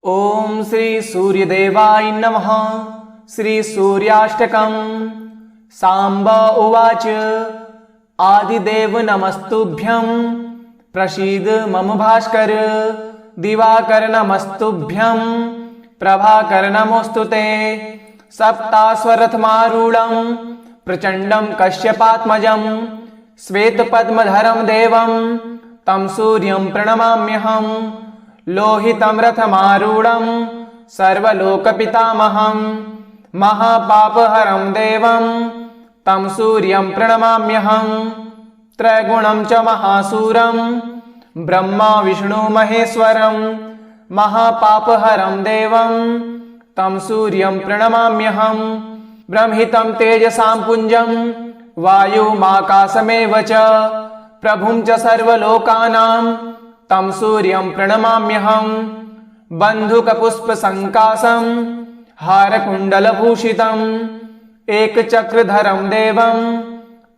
ओम श्री सूर्यदेवाय नमः। श्री सूर्याष्टकम्। सांब उवाच आदिदेव नमस्तुभ्यं प्रसीद मम भास्कर। दिवाकर नमस्तुभ्यं प्रभाकर नमोस्तुते। सप्तास्वरथमारूढं प्रचंडं कश्यपात्मजं श्वेतपद्मधरं देवं तं सूर्यं प्रणमाम्यहम्। लोहितं रथमारूढं सर्वलोकपितामहं महापापहरं देवं तं सूर्यं प्रणमाम्यहम्। त्रैगुणं च महासूरं ब्रह्मा विष्णु महेश्वरं महापापहरं देवं तं सूर्यं प्रणमाम्यहम्। ब्रह्मितं तेजसां पुञ्जं वायुमाकाशमेव च प्रभुं च सर्वलोकानां तं सूर्यं प्रणमाम्यहम्। बन्धुकपुष्पसङ्काशं हारकुण्डलभूषितम् एकचक्रधरं देवं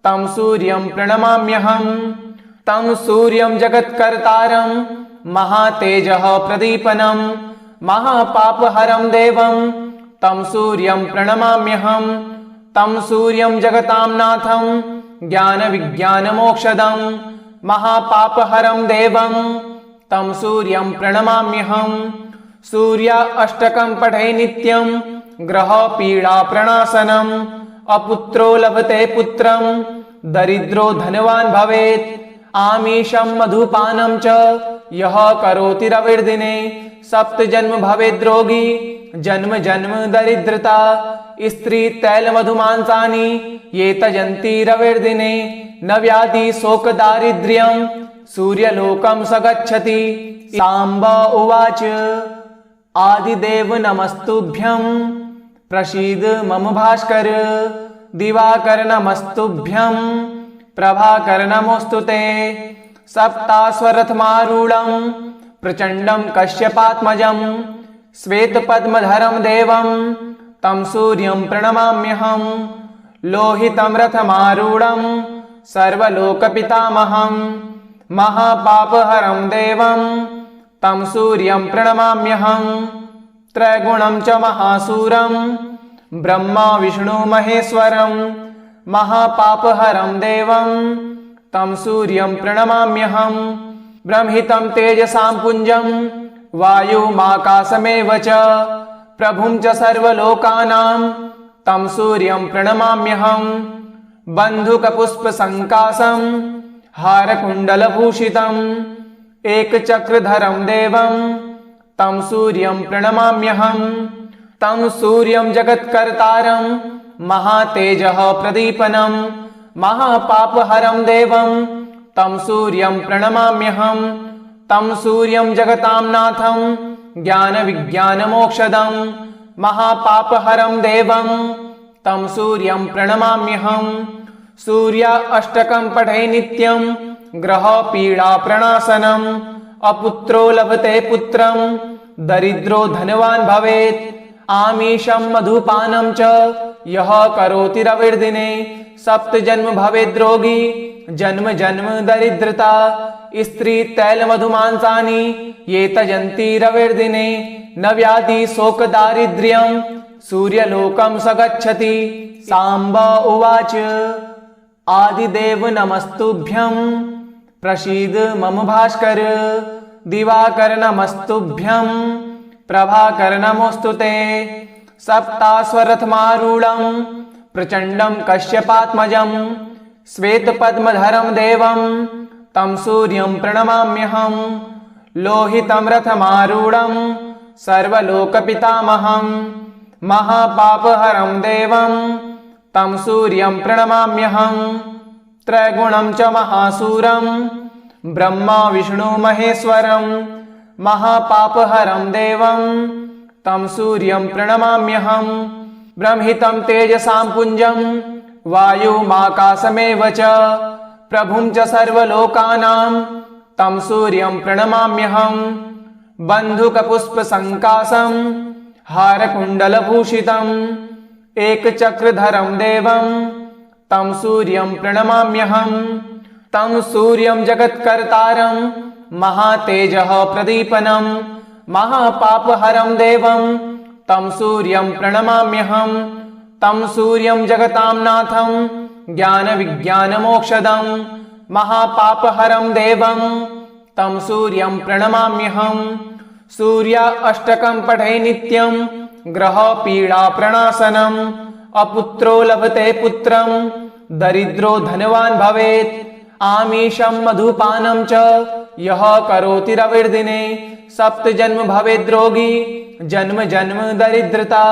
तं सूर्यं प्रणमाम्यहम्। तं सूर्यं जगत्कर्तारं महातेजः प्रदीपनं महापापहरं देवं तं सूर्यं प्रणमाम्यहम्। तं सूर्यं जगतां नाथं ज्ञानविज्ञानमोक्षदं महापापहरं देवं तं सूर्यं प्रणमाम्यहम्। सूर्या अष्टकं पठे नित्यं ग्रहपीडाप्रणाशनम्। अपुत्रो लभते पुत्रं दरिद्रो धनवान् भवेत्। आमिषं मधुपानं च यः करोति रविर्दिने सप्तजन्म भवेद्रोगी जन्म जन्म दरिद्रता। स्त्री तैलमधुमांसानि ये तजन्ति रविर्दिने न व्याधि शोक दारिद्र्यं सूर्यलोकं स गच्छति। सांब उवाच आदिदेव नमस्तुभ्यं प्रसीद मम भास्कर। दिवाकर नमस्तुभ्यं प्रभाकर नमोस्तुते। सप्तास्वरथमारूढं प्रचंडं कश्यपात्मजं श्वेतपद्मधरं देवं तं सूर्यं प्रणमाम्यहम्। लोहितं रथमारूढं सर्वलोकपितामहं महापापहरं देवं तं सूर्यं प्रणमाम्यहम्। त्रैगुणं च महासूरं ब्रह्मा विष्णु महेश्वरं महापापहरं देवं तं सूर्यं प्रणमाम्यहम्। ब्रह्मितं तेजसां पुञ्जं वायुमाकाशमेव च प्रभुं च सर्वलोकानां तं सूर्यं प्रणमाम्यहम्। बन्धुकपुष्पसङ्काशं हारकुण्डलभूषितम् एकचक्रधरं देवं तं सूर्यं प्रणमाम्यहम्। तं सूर्यं जगत्कर्तारं महातेजः प्रदीपनं महापापहरं देवं तं सूर्यं प्रणमाम्यहम्। तं सूर्यं जगतां नाथं ज्ञानविज्ञानमोक्षदं महापापहरं देवं तं सूर्यं प्रणमाम्यहम्। सूर्या अष्टकं पठे नित्यं ग्रहपीडाप्रणाशनम्। अपुत्रो लभते पुत्रं दरिद्रो धनवान् भवेत्। आमिषं मधुपानं च यः करोति रविर्दिने सप्तजन्म भवेद्रोगी जन्म जन्म दरिद्रता। स्त्री तैलमधुमांसानि ये तजन्ति रविर्दिने न व्याधि शोक दारिद्र्यं सूर्यलोकं स गच्छति। सांब उवाच आदिदेव नमस्तुभ्यं प्रसीद मम भास्कर। दिवाकर नमस्तुभ्यं प्रभाकर नमोस्तुते। सप्तास्वरथमारूढं प्रचंडं कश्यपात्मजं श्वेतपद्मधरं देवं तं सूर्यं प्रणमाम्यहम्। लोहितं रथमारूढं सर्वलोकपितामहं महापापहरं देवं तं सूर्यं प्रणमाम्यहम्। त्रैगुणं च महासूरं ब्रह्मा विष्णु महेश्वरं महापापहरं देवं तं सूर्यं प्रणमाम्यहम्। ब्रह्मितं तेजसां पुञ्जं वायुमाकाशमेव च प्रभुं च सर्वलोकानां तं सूर्यं प्रणमाम्यहम्। बन्धुकपुष्पसङ्काशं हारकुण्डलभूषितम् एकचक्रधरं देवं तं सूर्यं प्रणमाम्यहम्। तं सूर्यं जगत्कर्तारं महातेजः प्रदीपनं महापापहरं देवं तं सूर्यं प्रणमाम्यहं। तं सूर्यं जगतां नाथं ज्ञानविज्ञानमोक्षदं महापापहरं देवं तं सूर्यं प्रणमाम्यहं। सूर्य अष्टकं पठे नित्यं ग्रहपीडाप्रणाशनम्। अपुत्रो लभते पुत्रं दरिद्रो धनवान् भवेत्। आमिषं मधुपानं च यः करोति रविर्दिने सप्तजन्म भवेद्रोगी जन्म जन्म दरिद्रता।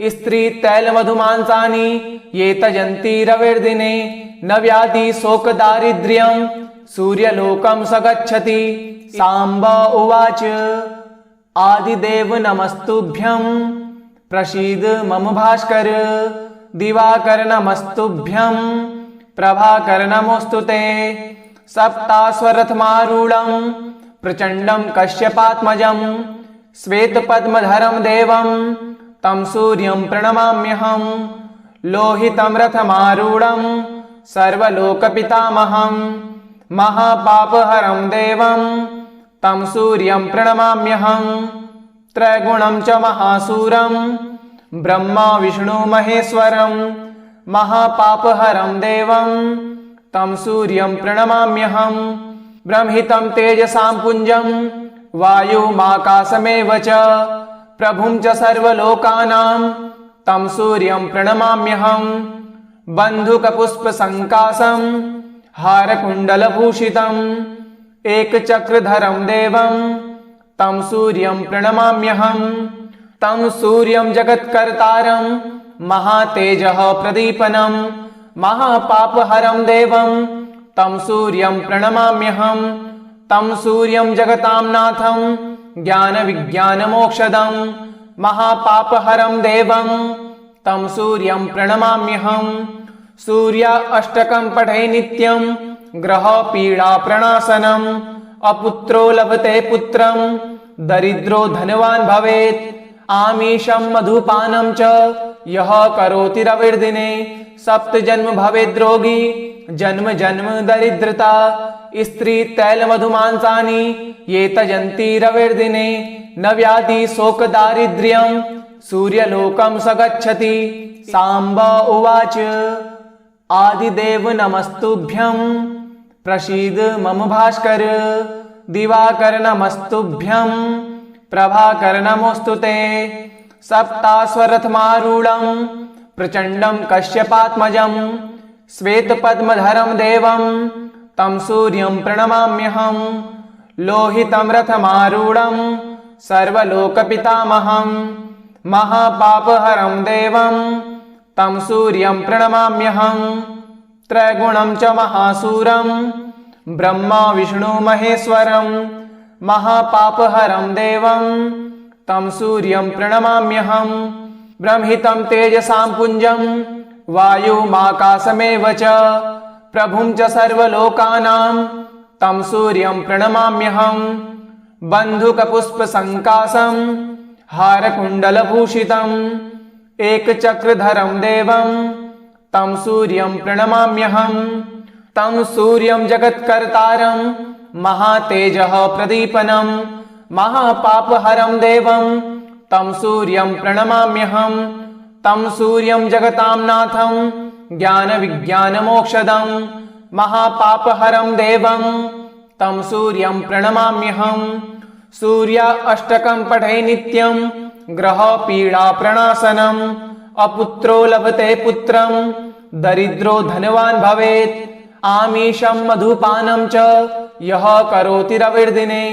स्त्री तैल मधुमांसानि ये तजन्ति रविर्दिने न व्याधि शोक दारिद्र्यं सूर्यलोकं स गच्छति। सांब उवाच आदिदेव नमस्तुभ्यं प्रसीद मम भास्कर। दिवाकर नमस्तुभ्यं प्रभाकर नमोस्तुते। सप्तास्वरथमारूढं प्रचंडं कश्यपात्मजं श्वेतपद्मधरं देवं तं सूर्यं प्रणमाम्यहं। लोहितं रथमारूढं सर्वलोकपितामहं महापापहरं देवं तं सूर्यं प्रणमाम्यहं। त्रैगुणं च महासूरं ब्रह्मा विष्णु महेश्वरं महापापहरं देवं तं सूर्यं प्रणमाम्यहं। ब्रह्मितं तेजसां पुञ्जं वायुमाकाशमेव च प्रभुं च सर्वलोकानां तं सूर्यं प्रणमाम्यहं। बन्धुकपुष्पसङ्काशं हारकुण्डलभूषितम् एकचक्रधरं देवं तं सूर्यं प्रणमाम्यहं। तं सूर्यं जगत्कर्तारं महातेजः प्रदीपनं महापापहरं देवं तं सूर्यं प्रणमाम्यहं। तं सूर्यं जगतां नाथं ज्ञानविज्ञानमोक्षदं महापापहरं देवं तं सूर्यं प्रणमाम्यहं। सूर्य अष्टकं पठे नित्यं ग्रहपीडाप्रणाशनम्। अपुत्रो लभते पुत्रं दरिद्रो धनवान् भवेत्। आमिषं मधुपानं च यः करोति रविर्दिने सप्तजन्म भवेद्रोगी जन्म जन्म दरिद्रता। स्त्री तैल मधुमांसानि ये तजन्ति रविर्दिने न व्याधि शोक दारिद्र्यं सूर्यलोकं स गच्छति। सांब उवाच आदिदेव नमस्तुभ्यं प्रसीद मम भास्कर। दिवाकर नमस्तुभ्यं प्रभाकर नमोस्तुते। सप्तास्वरथमारूढं प्रचंडं कश्यपात्मजं श्वेतपद्मधरं देवं तं सूर्यं प्रणमाम्यहं। लोहितं रथमारूढं सर्वलोकपितामहं महापापहरं देवं तं सूर्यं प्रणमाम्यहं। त्रैगुणं च महासूरं ब्रह्मा विष्णु महेश्वरं महापापहरं देवं तं सूर्यं प्रणमाम्यहं। ब्रह्मितं तेजसां पुञ्जं वायुमाकाशमेव च प्रभुं च सर्वलोकानां तं सूर्यं प्रणमाम्यहं। बन्धुकपुष्पसङ्काशं हारकुण्डलभूषितम् एकचक्रधरं देवं तं सूर्यं प्रणमाम्यहं। तं सूर्यं जगत्कर्तारं महातेजः प्रदीपनं महापापहरं देवं तं सूर्यं प्रणमाम्यहं। तं सूर्यं जगतां नाथं ज्ञानविज्ञानमोक्षदं महापापहरं देवं तं सूर्यं प्रणमाम्यहं। सूर्य अष्टकं पठे नित्यं ग्रहपीडाप्रणाशनम्। अपुत्रो लभते पुत्रं दरिद्रो धनवान् भवेत्। आमिषं मधुपानं च यः करोति रविर्दिने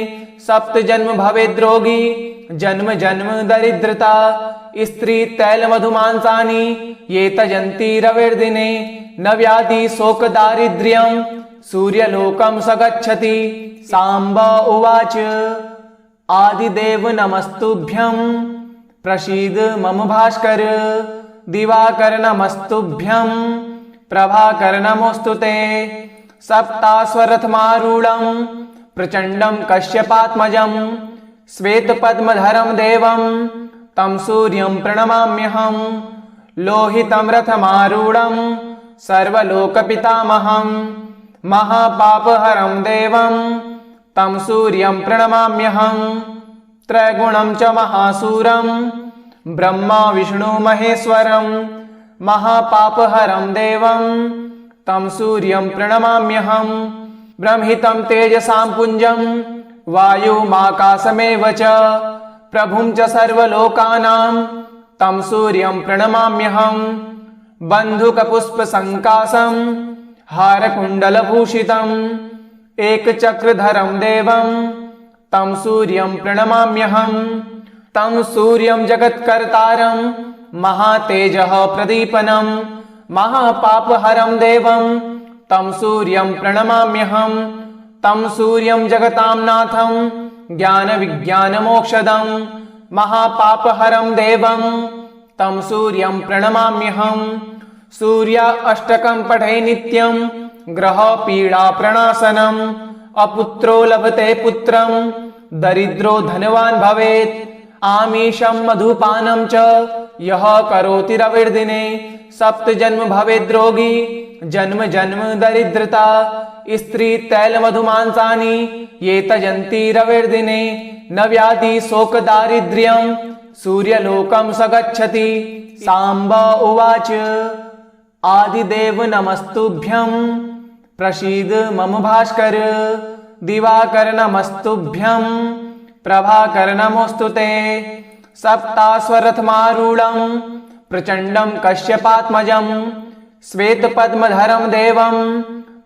सप्तजन्म भवेद्रोगी जन्म जन्म दरिद्रता। स्त्री तैल मधुमांसानि ये तजन्ति रविर्दिने न व्याधि शोक दारिद्र्यं सूर्यलोकं स गच्छति। सांब उवाच आदिदेव नमस्तुभ्यं प्रसीद मम भास्कर। दिवाकर नमस्तुभ्यं प्रभाकर नमोस्तुते। सप्तास्वरथमारूढं प्रचंडं कश्यपात्मजं श्वेतपद्मधरं देवं तं सूर्यं प्रणमाम्यहं। लोहितं रथमारूढं सर्वलोकपितामहं महापापहरं देवं तं सूर्यं प्रणमाम्यहं। त्रैगुणं च महासूरं ब्रह्मा विष्णु महेश्वरं महापापहरं देवं तं सूर्यं प्रणमाम्यहम्। ब्रह्मितं तेजसां पुञ्जं वायुमाकाशमेव च प्रभुं च सर्वलोकानां तं सूर्यं प्रणमाम्यहम्। बन्धुकपुष्पसङ्काशं हारकुण्डलभूषितम् एकचक्रधरं देवं तं सूर्यं प्रणमाम्यहम्। तं सूर्यं जगत्कर्तारं महातेजः प्रदीपनं महापापहरं देवं तं सूर्यं प्रणमाम्यहम्। तं सूर्यं जगतां नाथं ज्ञानविज्ञानमोक्षदं महापापहरं देवं तं सूर्यं प्रणमाम्यहम्। सूर्य अष्टकं पठे नित्यं ग्रहपीडाप्रणाशनम् अपुत्रो लभते पुत्रं दरिद्रो धनवान् भवेत्। आमीशं मधुपानं च यः करोति रविर्दिने सप्तजन्म भवेद्रोगी जन्म जन्म दरिद्रता। स्त्री तैलमधुमांसानि ये तजन्ति रविर्दिने न व्याधि शोकदारिद्र्यं सूर्यलोकं स गच्छति। साम्ब उवाच आदिदेव नमस्तुभ्यं प्रसीद मम भास्कर। दिवाकर नमस्तुभ्यं प्रभाकर नमोऽस्तु ते। सप्ताश्वरथमारूढं प्रचण्डं कश्यपात्मजं श्वेतपद्मधरं देवं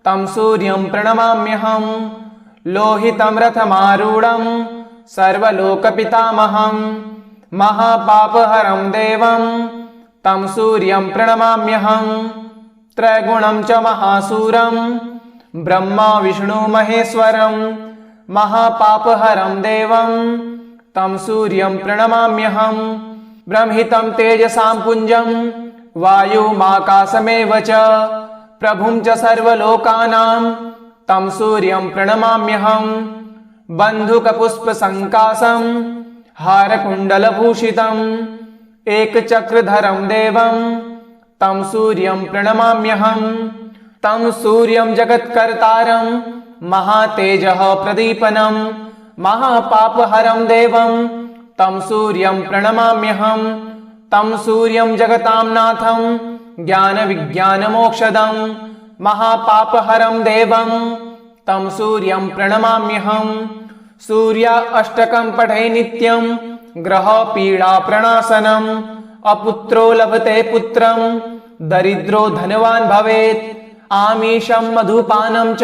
तं सूर्यं प्रणमाम्यहम्। लोहितं रथमारूढं सर्वलोकपितामहं महापापहरं देवं तं सूर्यं प्रणमाम्यहम्। त्रैगुणं च महासूरं ब्रह्मा विष्णु महेश्वरं महापापहरं देवं तं सूर्यं प्रणमाम्यहम्। ब्रह्मितं तेजसां पुञ्जं वायुमाकाशमेव च प्रभुं च सर्वलोकानां तं सूर्यं प्रणमाम्यहम्। बन्धुकपुष्पसङ्काशं हारकुण्डलभूषितम् एकचक्रधरं देवं तं सूर्यं प्रणमाम्यहम्। तं सूर्यं जगत्कर्तारं महातेजः प्रदीपनं महापापहरं देवं तं सूर्यं प्रणमाम्यहम्। तं सूर्यं जगतां नाथं ज्ञानविज्ञानमोक्षदं महापापहरं देवं तं सूर्यं प्रणमाम्यहम्। सूर्य अष्टकं पठे नित्यं ग्रहपीडाप्रणाशनम् अपुत्रो लभते पुत्रं दरिद्रो धनवान् भवेत्। आमीशं मधुपानं च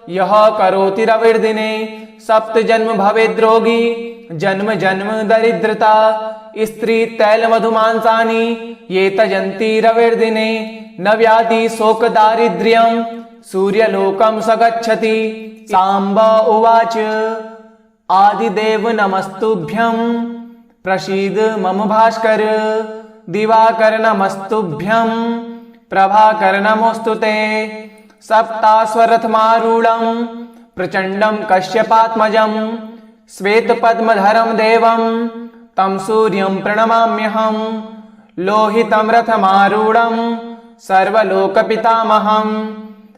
यः करोति रविर्दिने सप्तजन्म भवेद्रोगी जन्म जन्म दरिद्रता। स्त्री तैलमधुमांसानि ये तजन्ति रविर्दिने न व्याधि शोकदारिद्र्यं सूर्यलोकं स गच्छति। साम्ब उवाच आदिदेव नमस्तुभ्यं प्रसीद मम भास्कर। दिवाकर नमस्तुभ्यं प्रभाकर नमोऽस्तु ते। सप्ताश्वरथमारूढं प्रचण्डं कश्यपात्मजं श्वेतपद्मधरं देवं तं सूर्यं प्रणमाम्यहम्। लोहितं रथमारूढं सर्वलोकपितामहं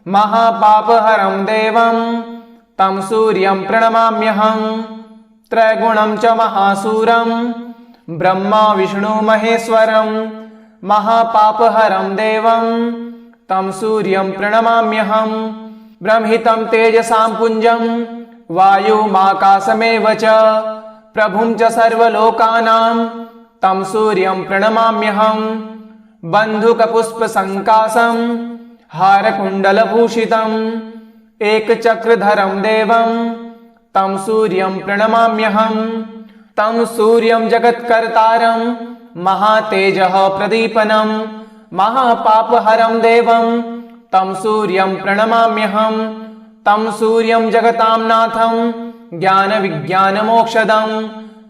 महापापहरं देवं तं सूर्यं प्रणमाम्यहम्। त्रैगुणं च महासूरं ब्रह्मा विष्णु महेश्वरं महापापहरं देवं तं सूर्यं प्रणमाम्यहम्। ब्रह्मितं तेजसां पुञ्जं वायुमाकाशमेव च प्रभुं च सर्वलोकानां तं सूर्यं प्रणमाम्यहम्। बन्धुकपुष्पसङ्काशं हारकुण्डलभूषितम् एकचक्रधरं देवं तं सूर्यं प्रणमाम्यहम्। तं सूर्यं जगत्कर्तारं महातेजः प्रदीपनं महापापहरं देवं तं सूर्यं प्रणमाम्यहम्। तं सूर्यं जगतां नाथं ज्ञानविज्ञानमोक्षदं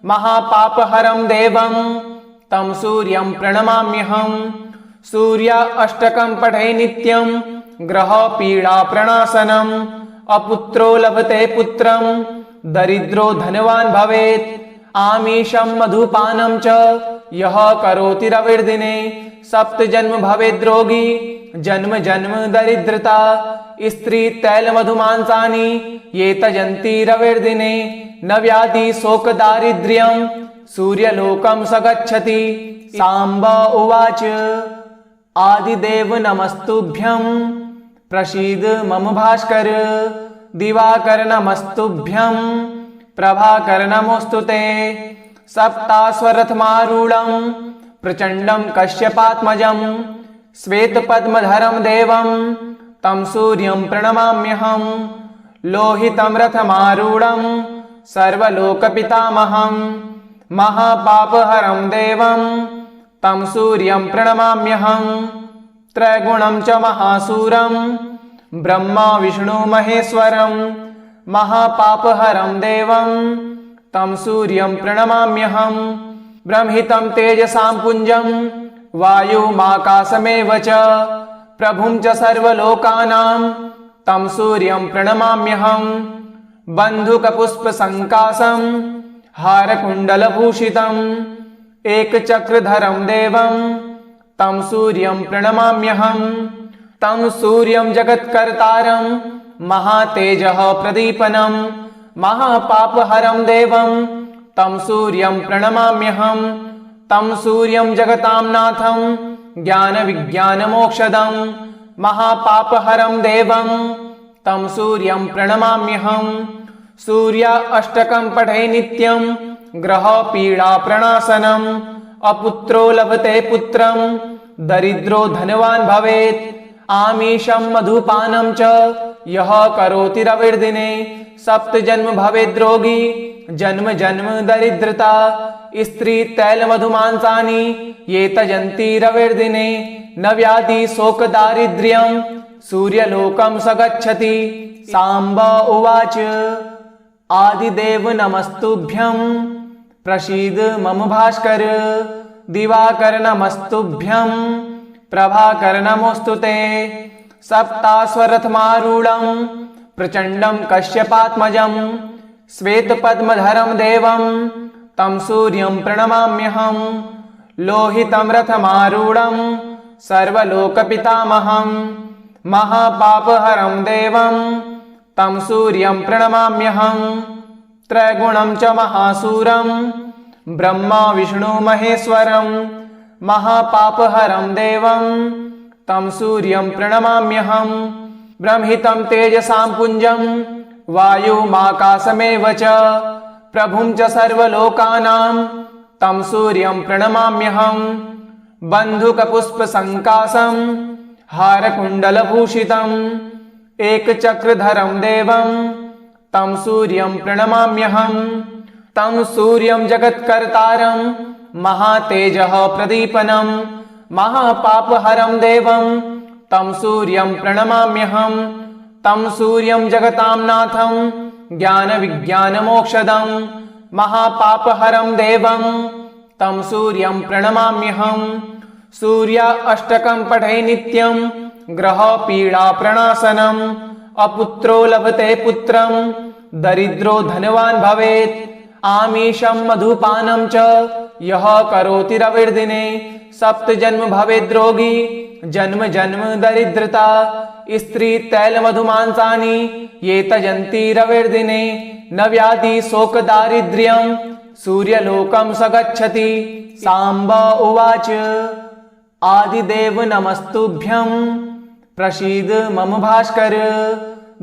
महापापहरं देवं तं सूर्यं प्रणमाम्यहम्। सूर्य अष्टकं पठे नित्यं ग्रहपीडाप्रणाशनम् अपुत्रो लभते पुत्रं दरिद्रो धनवान् भवेत्। आमीशं मधुपानं च यः करोति रविर्दिने सप्तजन्म भवेद्रोगी जन्म जन्म दरिद्रता। स्त्री तैलमधुमांसानि ये तजन्ति रविर्दिने न व्याधि शोक दारिद्र्यं सूर्यलोकं स गच्छति। साम्ब उवाच आदिदेव नमस्तुभ्यं प्रसीद मम भास्कर। दिवाकर नमस्तुभ्यं प्रभाकर नमोस्तुते। सप्तास्वरथमारूढं प्रचण्डं कश्यपात्मजं श्वेतपद्मधरं देवं तं सूर्यं प्रणमाम्यहम्। लोहितं रथमारूढं सर्वलोकपितामहं महापापहरं देवं तं सूर्यं प्रणमाम्यहम्। त्रैगुणं च महासूरं ब्रह्मा विष्णु महेश्वरं महापापहरं देवं तं सूर्यं प्रणमाम्यहम्। ब्रह्मितं तेजसां पुञ्जं वायुमाकाशमेव च प्रभुं च सर्वलोकानां तं सूर्यं प्रणमाम्यहम्। बन्धुकपुष्पसङ्काशं हारकुण्डलभूषितम् एकचक्रधरं देवं तं सूर्यं प्रणमाम्यहम्। तं सूर्यं जगत्कर्तारं महातेजः प्रदीपनं महापापहरं देवं तं सूर्यं प्रणमाम्यहम्। तं सूर्यं जगतां नाथं ज्ञानविज्ञानमोक्षदं महापापहरं देवं तं सूर्यं प्रणमाम्यहम्। सूर्य अष्टकं पठे नित्यं ग्रहपीडाप्रणाशनम्। अपुत्रो लभते पुत्रं दरिद्रो धनवान् भवेत्। आमीषं मधुपानं च यः करोति रविर्दिने सप्तजन्म भवेद्रोगी जन्म जन्म दरिद्रता। स्त्री तैलमधुमांसानि ये तजन्ति रविर्दिने न व्याधि शोक दारिद्र्यं सूर्यलोकं स गच्छति। साम्ब उवाच आदिदेव नमस्तुभ्यं प्रसीद मम भास्कर। दिवाकर नमस्तुभ्यं प्रभाकर नमोस्तुते। सप्तास्वरथमारूढं प्रचण्डं कश्यपात्मजं श्वेतपद्मधरं देवं तं सूर्यं प्रणमाम्यहम्। लोहितं रथमारूढं सर्वलोकपितामहं महापापहरं देवं तं सूर्यं प्रणमाम्यहम्। त्रैगुणं च महासूरं ब्रह्मा विष्णु महेश्वरं महापापहरं देवं तं सूर्यं प्रणमाम्यहम्। ब्रह्मितं तेजसां पुञ्जं वायुमाकाशमेव च प्रभुं च सर्वलोकानां तं सूर्यं प्रणमाम्यहम्। बन्धुकपुष्पसङ्काशं हारकुण्डलभूषितम् एकचक्रधरं देवं तं सूर्यं प्रणमाम्यहम्। तं सूर्यं जगत्कर्तारं महातेजः प्रदीपनं महापापहरं देवं तं सूर्यं प्रणमाम्यहम्। तं सूर्यं जगतां नाथं ज्ञानविज्ञानमोक्षदं महापापहरं देवं तं सूर्यं प्रणमाम्यहम्। सूर्य अष्टकं पठे नित्यं ग्रहपीडाप्रणाशनम्। अपुत्रो लभते पुत्रं दरिद्रो धनवान् भवेत्। आमीषं मधुपानं च यः करोति रविर्दिने सप्तजन्म भवेद्रोगी जन्म जन्म दरिद्रता। स्त्री तैलमधुमांसानि ये तजन्ति रविर्दिने न व्याधि शोक दारिद्र्यं सूर्यलोकं स गच्छति। साम्ब उवाच आदिदेव नमस्तुभ्यं प्रसीद मम भास्कर।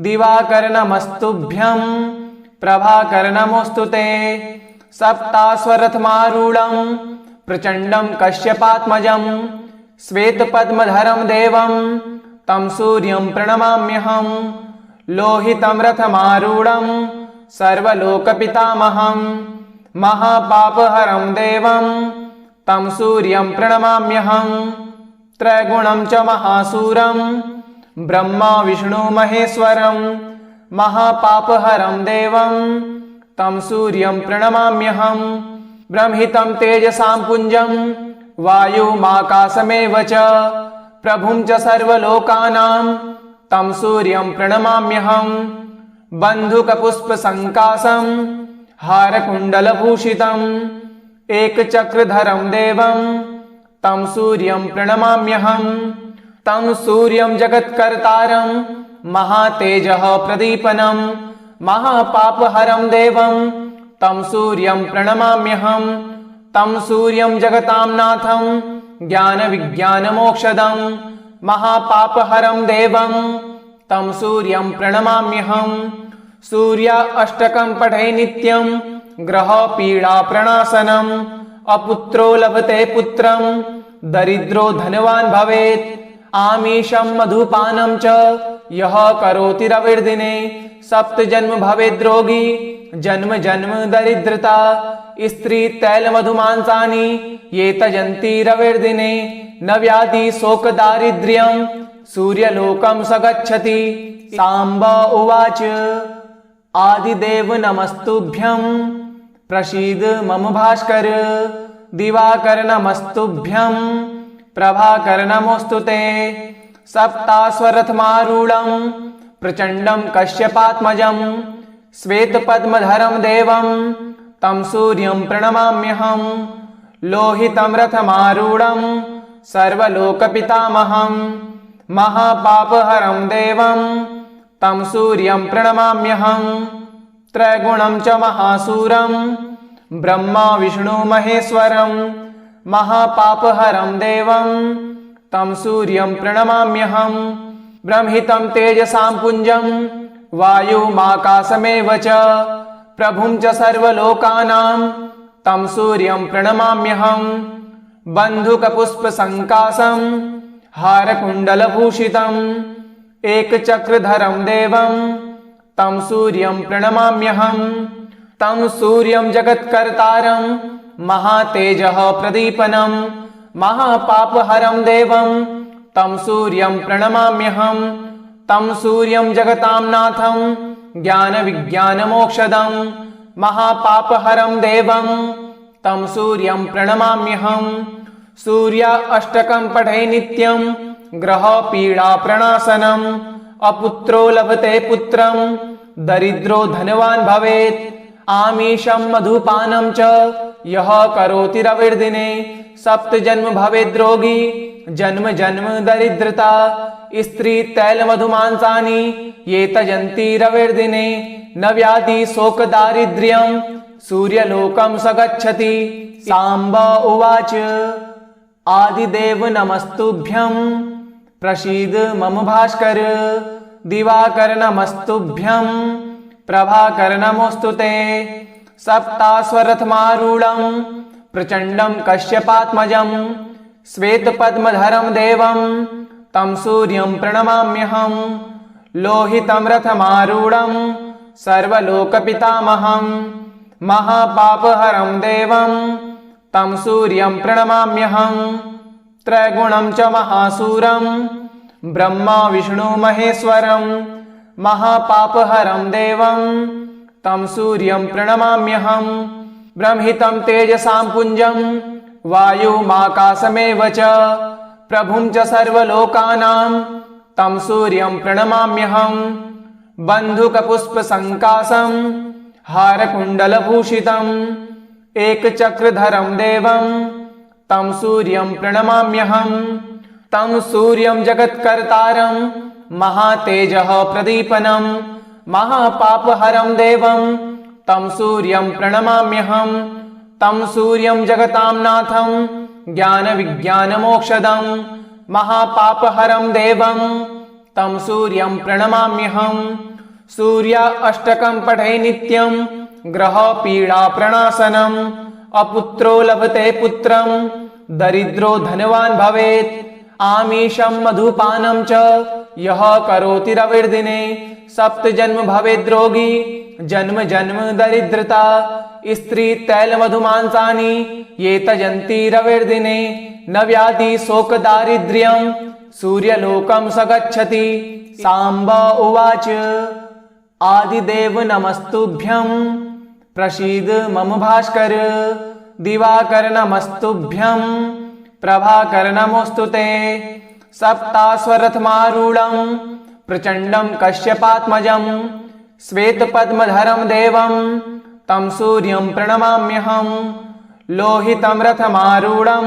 दिवाकर नमस्तुभ्यं प्रभाकर नमोस्तुते। सप्तास्वरथमारूढं प्रचण्डं कश्यपात्मजं श्वेतपद्मधरं देवं तं सूर्यं प्रणमाम्यहम्। लोहितं रथमारूढं सर्वलोकपितामहं महापापहरं देवं तं सूर्यं प्रणमाम्यहम्। त्रैगुणं च महासूरं ब्रह्मा विष्णु महेश्वरं महापापहरं देवं तं सूर्यं प्रणमाम्यहम्। ब्रह्मितं तेजसां पुञ्जं वायुमाकाशमेव च प्रभुं च सर्वलोकानां तं सूर्यं प्रणमाम्यहम्। बन्धुकपुष्पसङ्काशं हारकुण्डलभूषितम् एकचक्रधरं देवं तं सूर्यं प्रणमाम्यहम्। तं सूर्यं जगत्कर्तारं महातेजः प्रदीपनं महापापहरं देवं तं सूर्यं प्रणमाम्यहं तं सूर्यं जगतां नाथं ज्ञानविज्ञानमोक्षदं महापापहरं देवं तं सूर्यं प्रणमाम्यहं सूर्य अष्टकं पठे नित्यं ग्रहपीडाप्रणाशनम् अपुत्रो लभते पुत्रं दरिद्रो धनवान् भवेत् आमीशं मधुपानं च यः करोति रविर्दिने सप्तजन्म भवेद्रोगी जन्म जन्म दरिद्रता स्त्री तैलमधुमांसानि ये तजन्ति रविर्दिने न व्याधि शोक दारिद्र्यं सूर्यलोकं स गच्छति। सांब उवाच आदिदेव नमस्तुभ्यं प्रसीद मम भास्कर दिवाकर नमस्तुभ्यं प्रभाकर नमोस्तुते सप्तास्वरथमारूढं प्रचण्डं कश्यपात्मजं श्वेतपद्मधरं देवं तं सूर्यं प्रणमाम्यहं लोहितं रथमारूढं सर्वलोकपितामहं महापापहरं देवं तं सूर्यं प्रणमाम्यहं त्रैगुणं च महासूरं ब्रह्मा विष्णु महेश्वरं महापापहरं देवं तं सूर्यं प्रणमाम्यहं ब्रह्मितं तेजसां पुञ्जं वायुमाकाशमेव च प्रभुं च सर्वलोकानां तं सूर्यं प्रणमाम्यहं बन्धुकपुष्पसङ्काशं हारकुण्डलभूषितम् एकचक्रधरं देवं तं सूर्यं प्रणमाम्यहं तं सूर्यं जगत्कर्तारं महातेजः प्रदीपनं महापापहरं देवं तं सूर्यं प्रणमाम्यहं तं सूर्यं जगतां नाथं ज्ञानविज्ञानमोक्षदं महापापहरं देवं तं सूर्यं प्रणमाम्यहं सूर्य अष्टकं पठे नित्यं ग्रहपीडाप्रणाशनम् अपुत्रो लभते पुत्रं दरिद्रो धनवान् भवेत् आमीशं मधुपानं च यः करोति रविर्दिने सप्तजन्म भवेद्रोगी जन्म जन्म दरिद्रता स्त्री तैलमधुमांसानि ये तजन्ति रविर्दिने न व्याधि शोक दारिद्र्यं सूर्यलोकं स गच्छति। सांब उवाच आदिदेव नमस्तुभ्यं प्रसीद मम भास्कर दिवाकर नमस्तुभ्यं प्रभाकर नमोस्तुते सप्तास्वरथमारूढं प्रचण्डं कश्यपात्मजं श्वेतपद्मधरं देवं तं सूर्यं प्रणमाम्यहं लोहितं रथमारूढं सर्वलोकपितामहं महापापहरं देवं तं सूर्यं प्रणमाम्यहं त्रैगुणं च महासूरं ब्रह्मा विष्णु महेश्वरं महापापहरं देवं तं सूर्यं प्रणमाम्यहं ब्रह्मितं तेजसां पुञ्जं वायुमाकाशमेव च प्रभुं च सर्वलोकानां तं सूर्यं प्रणमाम्यहं बन्धुकपुष्पसङ्काशं हारकुण्डलभूषितम् एकचक्रधरं देवं तं सूर्यं प्रणमाम्यहं तं सूर्यं जगत्कर्तारं महातेजः प्रदीपनं महापापहरं देवं तं सूर्यं प्रणमाम्यहं तं सूर्यं जगतां नाथं ज्ञानविज्ञानमोक्षदं महापापहरं देवं तं सूर्यं प्रणमाम्यहं सूर्य अष्टकं पठे नित्यं ग्रहपीडाप्रणाशनम् अपुत्रो लभते पुत्रं दरिद्रो धनवान् भवेत् आमीशं मधुपानं च यः करोति रविर्दिने सप्तजन्म भवेद्रोगी जन्म जन्म दरिद्रता स्त्री तैलमधुमांसानि ये तजन्ति रविर्दिने न व्याधि शोक दारिद्र्यं सूर्यलोकं स गच्छति। सांब उवाच आदिदेव नमस्तुभ्यं प्रसीद मम भास्कर दिवाकर नमस्तुभ्यं प्रभाकर नमोस्तुते सप्तास्वरथमारूढं प्रचण्डं कश्यपात्मजं श्वेतपद्मधरं देवं तं सूर्यं प्रणमाम्यहं लोहितं रथमारूढं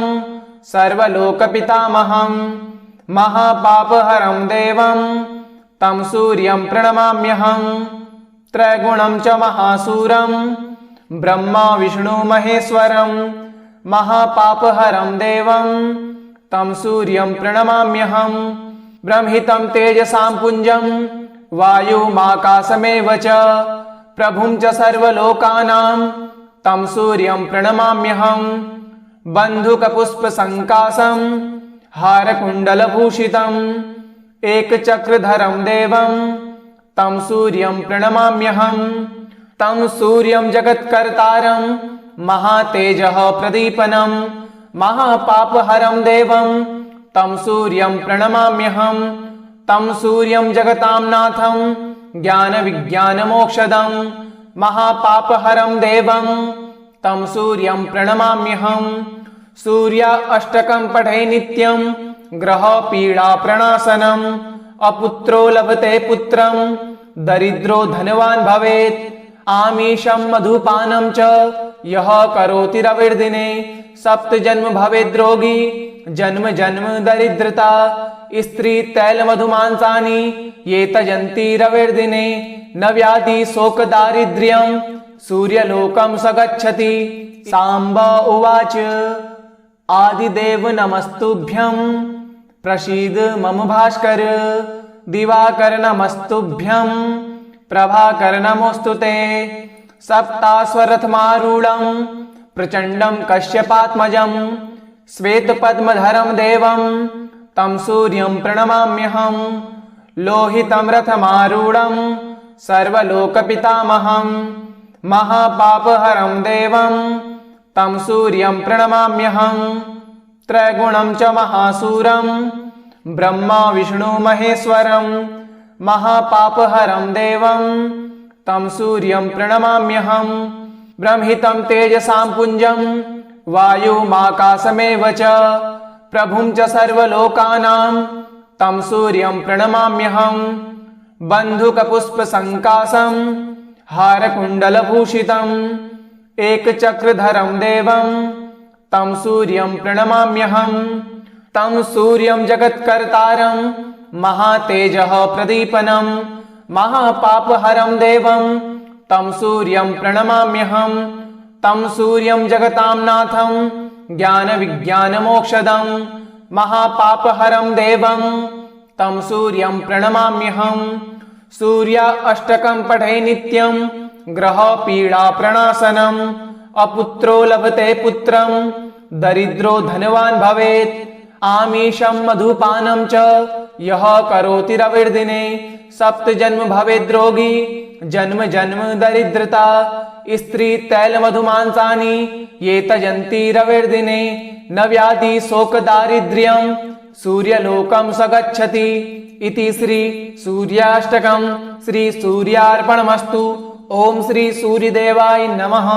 सर्वलोकपितामहं महापापहरं देवं तं सूर्यं प्रणमाम्यहं त्रैगुणं च महासूरं ब्रह्मा विष्णु महेश्वरं महापापहरं देवं तं सूर्यं प्रणमाम्यहम्। ब्रह्मितं तेजसां पुञ्जं वायुमाकाशमेव च प्रभुं च सर्वलोकानां तं सूर्यं प्रणमाम्यहम्। बन्धुकपुष्पसङ्काशं हारकुण्डलभूषितम् एकचक्रधरं देवं तं सूर्यं प्रणमाम्यहम्। तं सूर्यं जगत्कर्तारं महातेजः प्रदीपनं महापापहरं देवं तं सूर्यं प्रणमाम्यहम्। तं सूर्यं जगतां नाथं ज्ञानविज्ञानमोक्षदं महापापहरं देवं तं सूर्यं प्रणमाम्यहम्। सूर्य अष्टकं पठे नित्यं ग्रहपीडाप्रणाशनम्। अपुत्रो लभते पुत्रं दरिद्रो धनवान् भवेत्। आमीशं मधुपानं च यः करोति रविर्दिने सप्तजन्म भवेद्रोगी जन्म जन्म दरिद्रता। स्त्री तैलमधुमांसानि ये तजन्ति रविर्दिने न व्याधि शोक दारिद्र्यं सूर्यलोकं स गच्छति। साम्ब उवाच आदिदेव नमस्तुभ्यं प्रसीद मम भास्कर। दिवाकर नमस्तुभ्यं प्रभाकर नमोऽस्तु ते। सप्ताश्वरथमारूढं प्रचण्डं कश्यपात्मजं श्वेतपद्मधरं देवं तं सूर्यं प्रणमाम्यहम्। लोहितं रथमारूढं सर्वलोकपितामहं महापापहरं देवं तं सूर्यं प्रणमाम्यहम्। त्रैगुणं च महासूरं ब्रह्मा विष्णु महेश्वरं महापापहरं देवं तं सूर्यं प्रणमाम्यहम्। ब्रह्मितं तेजसां पुञ्जं वायुमाकाशमेव च प्रभुं च सर्वलोकानां तं सूर्यं प्रणमाम्यहम्। बन्धुकपुष्पसङ्काशं हारकुण्डलभूषितम् एकचक्रधरं देवं तं सूर्यं प्रणमाम्यहम्। तं सूर्यं जगत्कर्तारं महातेजः प्रदीपनं महापापहरं देवं तं सूर्यं प्रणमाम्यहम्। तं सूर्यं जगतां नाथं ज्ञानविज्ञानमोक्षदं महापापहरं देवं तं सूर्यं प्रणमाम्यहम्। सूर्य अष्टकं पठे नित्यं ग्रहपीडाप्रणाशनम्। अपुत्रो लभते पुत्रं दरिद्रो धनवान् भवेत्। आमीशं मधुपानं च यः करोति रविर्दिने सप्तजन्म भवेद्रोगी जन्म जन्म दरिद्रता। स्त्री तैलमधुमांसानि ये तजन्ति रविर्दिने न व्याधि शोक दारिद्र्यं सूर्यलोकं स गच्छति। इति श्री सूर्याष्टकं श्री सूर्यार्पणमस्तु। ओम श्री सूर्यदेवाय नमः।